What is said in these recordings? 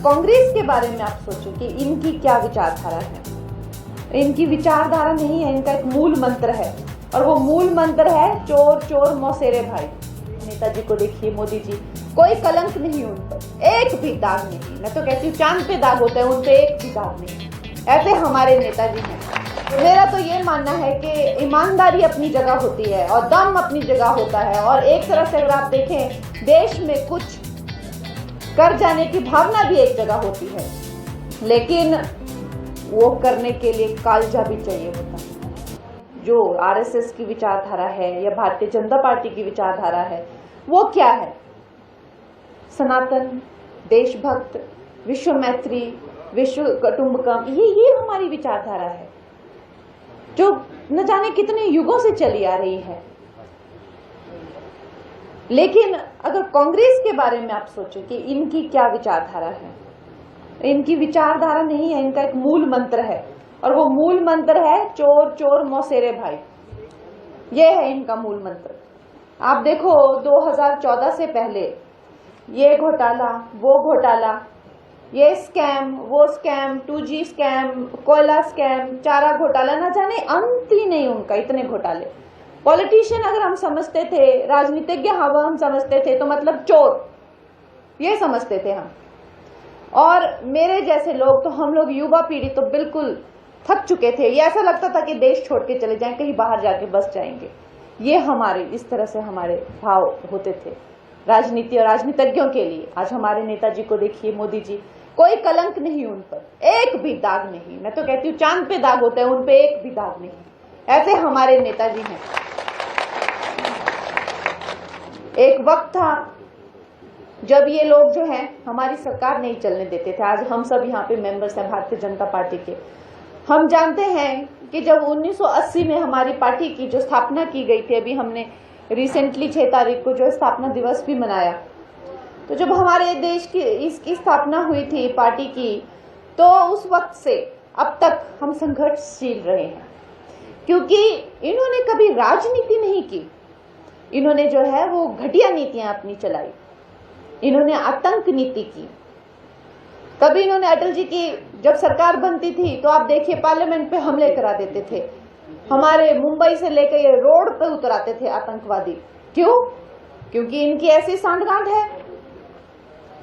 कांग्रेस के बारे में आप सोचें कि इनकी क्या विचारधारा है, इनकी विचारधारा नहीं है, इनका एक मूल मंत्र है और वो मूल मंत्र है चोर चोर मौसेरे भाई। नेताजी को देखिए, मोदी जी, कोई कलंक नहीं उन पर, एक भी दाग नहीं। मैं तो कहती हूँ चांद पे दाग होते हैं, उन पे एक भी दाग नहीं। ऐसे हमारे नेताजी हैं। तो मेरा तो ये मानना है कि ईमानदारी अपनी जगह होती है और दम अपनी जगह होता है, और एक तरह से अगर आप देखें देश में कुछ कर जाने की भावना भी एक जगह होती है, लेकिन वो करने के लिए कालजा भी चाहिए होता है। जो आरएसएस की विचारधारा है या भारतीय जनता पार्टी की विचारधारा है, वो क्या है? सनातन, देशभक्त, विश्व मैत्री, विश्व कुटुंबकम, ये हमारी विचारधारा है जो न जाने कितने युगों से चली आ रही है। लेकिन अगर कांग्रेस के बारे में आप सोचें कि इनकी क्या विचारधारा है, इनकी विचारधारा नहीं है, इनका एक मूल मंत्र है और वो मूल मंत्र है चोर चोर मौसेरे भाई। ये है इनका मूल मंत्र। आप देखो 2014 से पहले ये घोटाला, वो घोटाला, ये स्कैम, वो स्कैम, 2G स्कैम, कोयला स्कैम, चारा घोटाला, ना जाने अंत ही नहीं उनका, इतने घोटाले। पॉलिटिशियन अगर हम समझते थे, राजनीतिज्ञ हम समझते थे तो मतलब चोर, ये समझते थे हम। और मेरे जैसे लोग, तो हम लोग युवा पीढ़ी तो बिल्कुल थक चुके थे। ये ऐसा लगता था कि देश छोड़ के चले जाएं, कहीं बाहर जाके बस जाएंगे। ये हमारे, इस तरह से हमारे भाव होते थे राजनीति और राजनीतिज्ञों के लिए। आज हमारे नेताजी को देखिए, मोदी जी, कोई कलंक नहीं उन पर, एक भी दाग नहीं। मैं तो कहती हूँ चांद पे दाग होते हैं, उन पे एक भी दाग नहीं। ऐसे हमारे नेताजी हैं। एक वक्त था जब ये लोग जो हैं हमारी सरकार नहीं चलने देते थे। आज हम सब यहाँ पे मेंबर्स हैं भारतीय जनता पार्टी के। हम जानते हैं कि जब 1980 में हमारी पार्टी की जो स्थापना की गई थी, अभी हमने रिसेंटली 6 तारीख को जो स्थापना दिवस भी मनाया, तो जब हमारे देश की इसकी स्थापना हुई थी पार्टी की, तो उस वक्त से अब तक हम संघर्षशील रहे हैं, क्योंकि इन्होंने कभी राजनीति नहीं की। इन्होंने जो है वो घटिया नीतियां अपनी चलाई, इन्होंने आतंक नीति की। कभी इन्होंने अटल जी की जब सरकार बनती थी तो आप देखिए पार्लियामेंट पे हमले करा देते थे, हमारे मुंबई से लेकर ये रोड पे उतराते थे आतंकवादी। क्यों? क्योंकि इनकी ऐसी सांठगांठ है।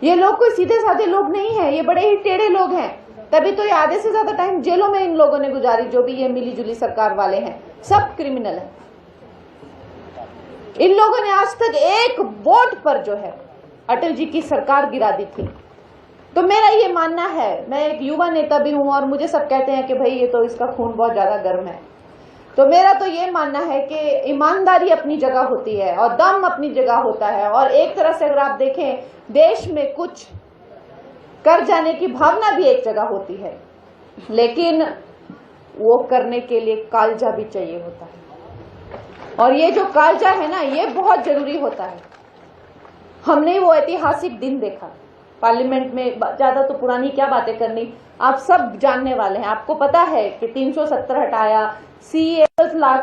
ये लोग कोई सीधे साधे लोग नहीं है, ये बड़े ही टेढ़े लोग हैं। तभी तो ये आधे से ज्यादा टाइम जेलों में इन लोगों ने गुजारी, जो भी ये मिली जुली सरकार वाले हैं, सब क्रिमिनल हैं। इन लोगों ने आज तक एक वोट पर जो है अटल जी की सरकार गिरा दी थी। तो मेरा ये मानना है, मैं एक युवा नेता भी हूं और मुझे सब कहते हैं कि भाई ये तो इसका खून बहुत ज्यादा गर्म है। तो मेरा तो ये मानना है कि ईमानदारी अपनी जगह होती है और दम अपनी जगह होता है, और एक तरह से अगर आप देखें देश में कुछ कर जाने की भावना भी एक जगह होती है, लेकिन वो करने के लिए कालजा भी चाहिए होता है। और ये जो कालजा है ना, ये बहुत जरूरी होता है। हमने वो ऐतिहासिक दिन देखा पार्लियामेंट में, ज्यादा तो पुरानी क्या बातें करनी, आप सब जानने वाले हैं। आपको पता है कि 370 हटाया, CA लाख